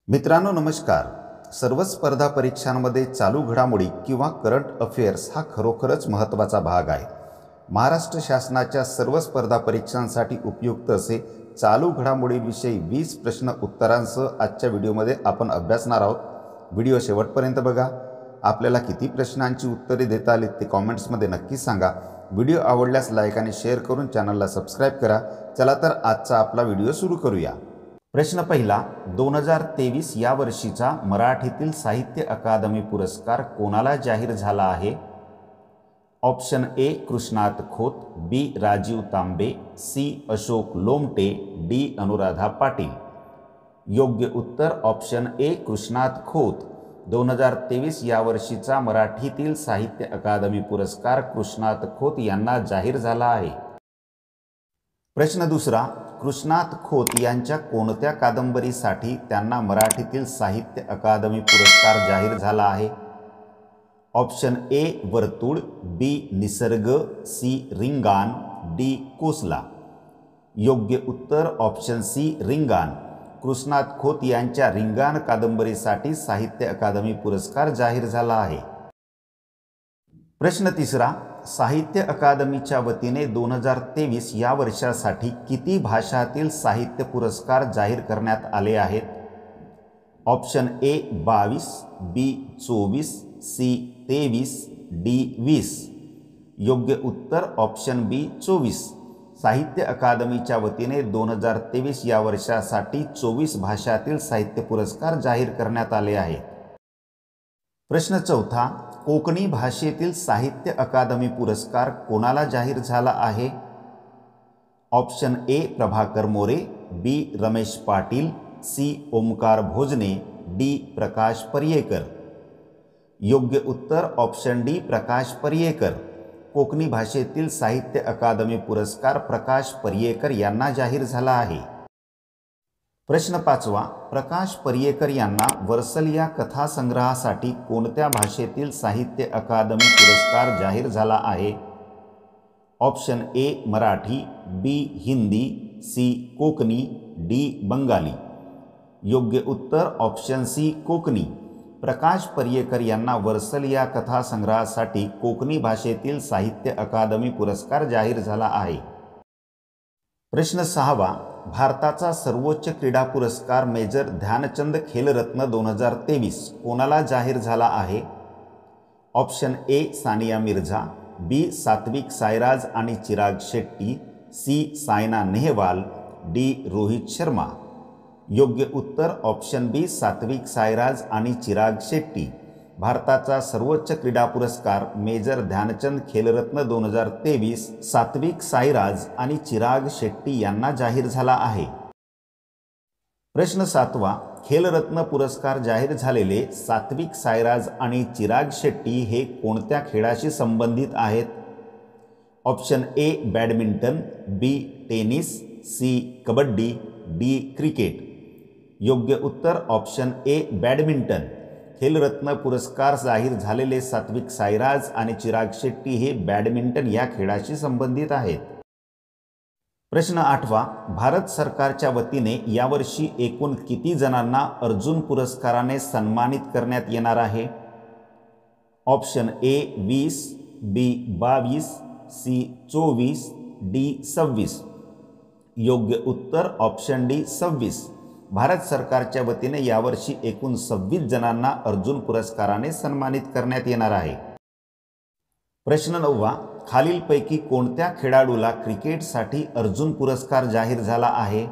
मित्रांनो नमस्कार. सर्व स्पर्धा परीक्षांमध्ये चालू घडामोडी किंवा करंट अफेअर्स हा खरोखरच महत्त्वाचा भाग आहे. महाराष्ट्र शासनाच्या सर्व स्पर्धा परीक्षांसाठी उपयुक्त असे चालू घडामोडींविषयी 20 प्रश्न उत्तरांसह आजच्या व्हिडिओमध्ये आपण अभ्यासणार आहोत. व्हिडिओ शेवटपर्यंत बघा. आपल्याला किती प्रश्नांची उत्तरे देता आली ते कॉमेंट्समध्ये नक्की सांगा. व्हिडिओ आवडल्यास लाईक आणि शेअर करून चॅनलला सबस्क्राईब करा. चला तर आजचा आपला व्हिडिओ सुरू करूया. प्रश्न पहिला, 2023 या वर्षीचा मराठीतील साहित्य अकादमी पुरस्कार कोणाला जाहीर झाला आहे? Option A Krishnat Khot, B Rajiv Tambe, C Ashok Lomte, D Anuradha Patil. योग्य उत्तर ऑप्शन ए कृष्णात खोत. 2023 या वर्षीचा मराठीतील साहित्य अकादमी पुरस्कार कृष्णात खोत यांना जाहीर झाला आहे. प्रश्न दुसरा, कृष्णात खोत यांच्या कोणत्या कादंबरीसाठी त्यांना मराठीतील साहित्य अकादमी पुरस्कार जाहीर झाला आहे? ऑप्शन ए वर्तुळ, बी निसर्ग, सी रिंगाण, डी कोसला. योग्य उत्तर ऑप्शन सी रिंगाण. कृष्णात खोत यांच्या रिंगाण कादंबरीसाठी साहित्य अकादमी पुरस्कार जाहीर झाला आहे. प्रश्न तिसरा, साहित्य अकादमीच्या वतीने 2023 या वर्षासाठी किती भाषातील साहित्य पुरस्कार जाहीर करण्यात आले आहेत? Option A 22, B 24, C 23, D 20. योग्य उत्तर ऑप्शन बी 24. साहित्य अकादमीच्या वतीने 2023 या वर्षासाठी 24 भाषातील साहित्य पुरस्कार जाहीर करण्यात आले आहेत. प्रश्न चौथा, कोकणी भाषेतील साहित्य अकादमी पुरस्कार कोणाला जाहीर झाला आहे? Option A Prabhakar More, B Ramesh Patil, C Omkar Bhojane, D Prakash Paryekar. योग्य उत्तर ऑप्शन डी प्रकाश पर्येकर. कोकणी भाषेतील साहित्य अकादमी पुरस्कार प्रकाश पर्येकर यांना जाहीर झाला आहे. प्रश्न पाचवा, प्रकाश पर्येकर यांना वर्सल या कथासंग्रहासाठी कोणत्या भाषेतील साहित्य अकादमी पुरस्कार जाहीर झाला आहे? Option A Marathi, B Hindi, C Konkani, D Bengali. योग्य उत्तर ऑप्शन सी कोकणी. प्रकाश पर्येकर यांना वर्सल या कथासंग्रहासाठी कोकणी भाषेतील साहित्य अकादमी पुरस्कार जाहीर झाला आहे. प्रश्न सहावा, भारताचा सर्वोच्च क्रीडा पुरस्कार मेजर ध्यानचंद खेलरत्न 2023 कोणाला जाहीर झाला आहे? ऑप्शन ए सानिया मिर्झा, बी सात्विक साईराज आणि चिराग शेट्टी, सी सायना नेहवाल, डी रोहित शर्मा. योग्य उत्तर ऑप्शन बी सात्विक साईराज आणि चिराग शेट्टी. भारताचा सर्वोच्च क्रीडा पुरस्कार मेजर ध्यानचंद खेलरत्न 2023 सात्विक साईराज आणि चिराग शेट्टी यांना जाहीर झाला आहे. प्रश्न सातवा, खेलरत्न पुरस्कार जाहीर झालेले सात्विक साईराज आणि चिराग शेट्टी हे कोणत्या खेळाशी संबंधित आहेत? Option A badminton, B tennis, C kabaddi, D cricket. योग्य उत्तर ऑप्शन ए बॅडमिंटन. खेलरत्न पुरस्कार जाहीर झालेले सात्विक साईराज आणि चिराग शेट्टी हे बॅडमिंटन या खेळाशी संबंधित आहेत. प्रश्न आठवा, भारत सरकारच्या वतीने यावर्षी एकूण किती जणांना अर्जुन पुरस्काराने सन्मानित करण्यात येणार आहे? Option A 20, B 22, C 24, D 26. योग्य उत्तर ऑप्शन डी 26. भारत सरकारच्या वतीने यावर्षी एकूण 26 जणांना अर्जुन पुरस्काराने सन्मानित करण्यात येणार आहे. प्रश्न नववा, खालीलपैकी कोणत्या खेळाडूला क्रिकेटसाठी अर्जुन पुरस्कार जाहीर झाला आहे?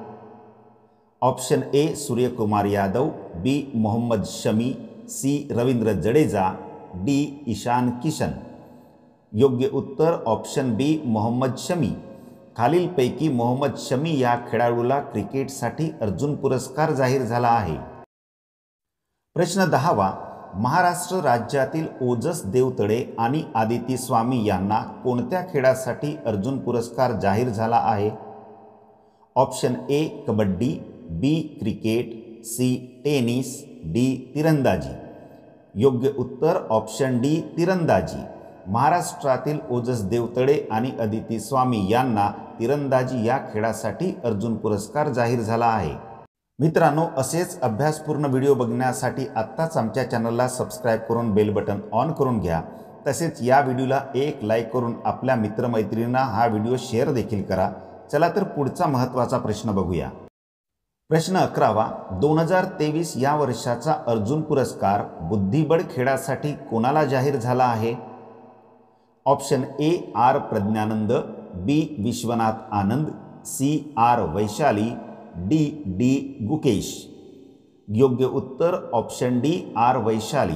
Option A Suryakumar Yadav, B Mohammed Shami, C Ravindra Jadeja, D Ishan Kishan. योग्य उत्तर ऑप्शन बी मोहम्मद शमी. खालीलपैकी मोहम्मद शमी या खेळाडूला क्रिकेटसाठी अर्जुन पुरस्कार जाहीर झाला आहे. प्रश्न 10वा, महाराष्ट्र राज्यातील ओजस देवतळे आणि आदिती स्वामी यांना कोणत्या खेळासाठी अर्जुन पुरस्कार जाहीर झाला आहे? Option A kabaddi, B cricket, C tennis, D तिरंदाजी. योग्य उत्तर ऑप्शन डी तिरंदाजी. महाराष्ट्रातील ओजस देवतळे आणि अदिती स्वामी यांना तिरंदाजी या खेळासाठी अर्जुन पुरस्कार जाहीर झाला आहे. मित्रांनो, असेच अभ्यासपूर्ण व्हिडिओ बघण्यासाठी आत्ताच आमच्या चॅनलला सबस्क्राईब करून बेल बटन ऑन करून घ्या। तसेच या व्हिडिओला एक लाईक करून आपल्या मित्रमैत्रिणींना हा व्हिडिओ शेअर देखील करा। चला तर पुढचा महत्त्वाचा प्रश्न बघूया। प्रश्न 11वा, 2023 या वर्षाचा अर्जुन पुरस्कार बुद्धिबळ खेळासाठी कोणाला जाहीर झाला आहे? Option A R Praggnanandhaa, B Vishwanath Anand, C R Vaishali, D D Gukesh. योग्य उत्तर ऑप्शन डी आर वैशाली।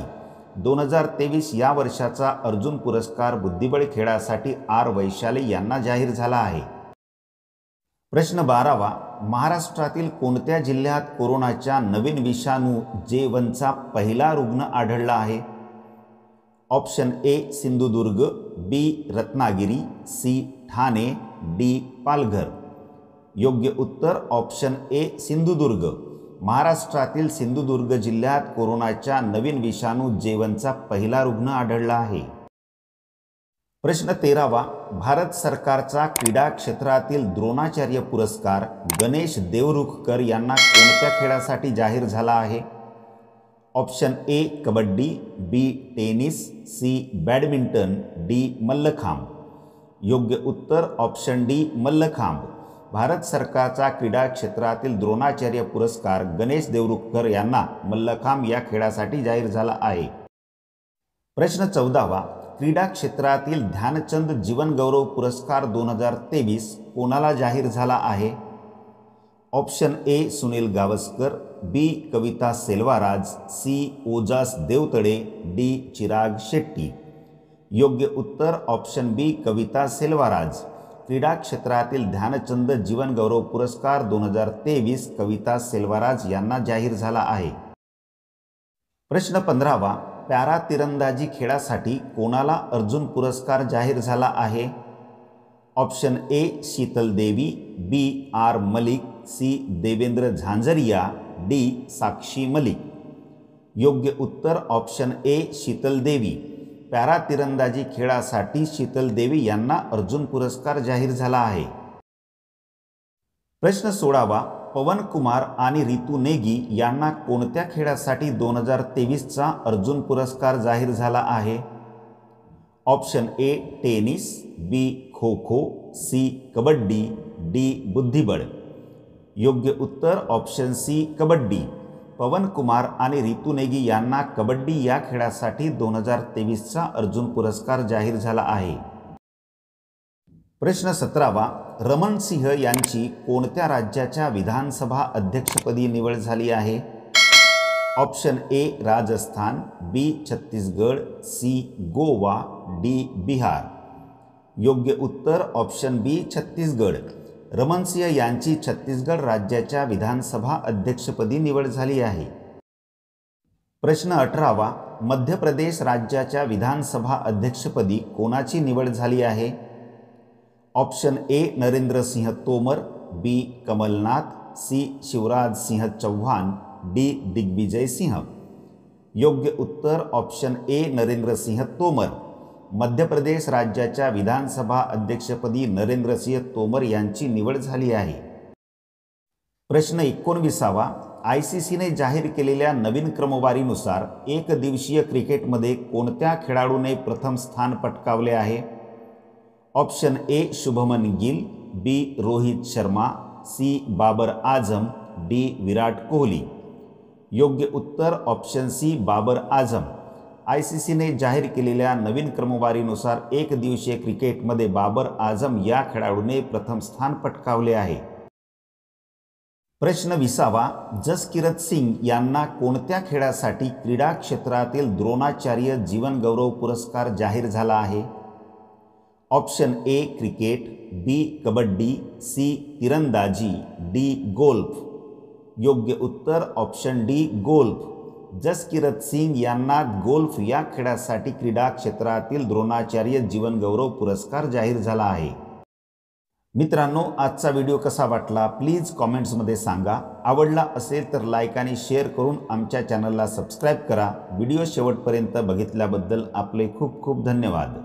2023 या वर्षाचा अर्जुन पुरस्कार बुद्धिबळ खेळासाठी आर वैशाली यांना जाहीर झाला आहे। प्रश्न 12वा, महाराष्ट्रातील कोणत्या जिल्ह्यात कोरोनाच्या नवीन विषाणू J1चा पहिला रुग्ण आढळला आहे? Option A Sindhudurg, B Ratnagiri, C Thane, D Palghar. योग्य उत्तर ऑप्शन ए सिंधुदुर्ग। महाराष्ट्रातील सिंधुदुर्ग जिल्ह्यात कोरोनाच्या नवीन विषाणू J1चा पहिला रुग्ण आढळला आहे। प्रश्न 13वा, भारत सरकारचा क्रीडा क्षेत्रातील द्रोणाचार्य पुरस्कार गणेश देवरुखकर यांना कोणत्या खेळासाठी जाहीर झाला आहे? Option A kabaddi, B tennis, C badminton, D mallakhamb. योग्य उत्तर ऑप्शन डी मल्लखांब। भारत सरकारचा क्रीडा क्षेत्रातील द्रोणाचार्य पुरस्कार गणेश देवरुखकर यांना मल्लखांब या खेळासाठी जाहीर झाला आहे। प्रश्न 14वा, क्रीडा क्षेत्रातील ध्यानचंद जीवन गौरव पुरस्कार 2023 कोणाला जाहीर झाला आहे? Option A Sunil Gavaskar, B Kavita Selvaraj, C Ojas Deotale, D Chirag Shetty. योग्य उत्तर ऑप्शन बी कविता सेल्वाराज। क्रीडा क्षेत्रातील ध्यानचंद जीवन गौरव पुरस्कार 2023 कविता सेल्वाराज यांना जाहीर झाला आहे। प्रश्न 15वा, पॅरा तिरंदाजी खेळासाठी कोणाला अर्जुन पुरस्कार जाहीर झाला आहे? Option A Sheetal Devi, B R Malik, C Devendra Jhajharia, D Sakshi Malik. योग्य उत्तर ऑप्शन ए शीतल देवी। पॅरा तिरंदाजी खेळासाठी शीतल देवी यांना अर्जुन पुरस्कार जाहीर झाला आहे। प्रश्न 16वा, पवन कुमार आणि रितू नेगी यांना कोणत्या खेळासाठी 2023चा अर्जुन पुरस्कार जाहीर झाला आहे? Option A tennis, B kho kho, C kabaddi, D बुद्धिबळ। योग्य उत्तर ऑप्शन सी कबड्डी। पवन कुमार आणि रितू नेगी यांना कबड्डी या खेळासाठी 2023चा अर्जुन पुरस्कार जाहीर झाला आहे। प्रश्न 17वा, रमण सिंह यांची कोणत्या राज्याच्या विधानसभा अध्यक्षपदी निवड झाली आहे? Option A Rajasthan, B Chhattisgarh, C Goa, D Bihar. योग्य उत्तर ऑप्शन बी छत्तीसगड। रमण सिंह यांची छत्तीसगड राज्याच्या विधानसभा अध्यक्षपदी निवड झाली आहे। प्रश्न 18वा, मध्य प्रदेश राज्याच्या विधानसभा अध्यक्षपदी कोणाची निवड झाली आहे? Option A Narendra Singh Tomar, B Kamalnath, C Shivraj Singh Chouhan, D Digvijaya Singh. योग्य उत्तर ऑप्शन ए नरेंद्र सिंह तोमर। मध्य प्रदेश राज्याच्या विधानसभा अध्यक्षपदी नरेंद्र सिंह तोमर यांची निवड झाली आहे। प्रश्न 19वा, ICCने जाहीर केलेल्या नवीन क्रमवारीनुसार एकदिवसीय क्रिकेटमध्ये कोणत्या खेळाडूने प्रथम स्थान पटकावले आहे? Option A Shubman Gill, B Rohit Sharma, C Babar Azam, D Virat Kohli. योग्य उत्तर ऑप्शन सी बाबर आझम। ICCने जाहीर केलेल्या नवीन क्रमवारीनुसार एकदिवसीय क्रिकेटमध्ये बाबर आझम या खेळाडूने प्रथम स्थान पटकावले आहे। प्रश्न 20वा, जसकिरत सिंग यांना कोणत्या खेळासाठी क्रीडा क्षेत्रातील द्रोणाचार्य जीवन गौरव पुरस्कार जाहीर झाला आहे? Option A cricket, B kabaddi, C तिरंदाजी, डी गोल्फ। योग्य उत्तर option D golf. Jaskirat Singh यांना गोल्फ या खेळासाठी क्रीडा क्षेत्रातील द्रोणाचार्य जीवन गौरव पुरस्कार जाहीर झाला आहे। मित्रांनो, आजचा व्हिडिओ कसा वाटला प्लीज कॉमेंट्समध्ये सांगा। आवडला असेल तर लाईक आणि शेअर करून आमच्या चॅनलला सबस्क्राईब करा। व्हिडिओ शेवटपर्यंत बघितल्याबद्दल आपले खूप खूप धन्यवाद।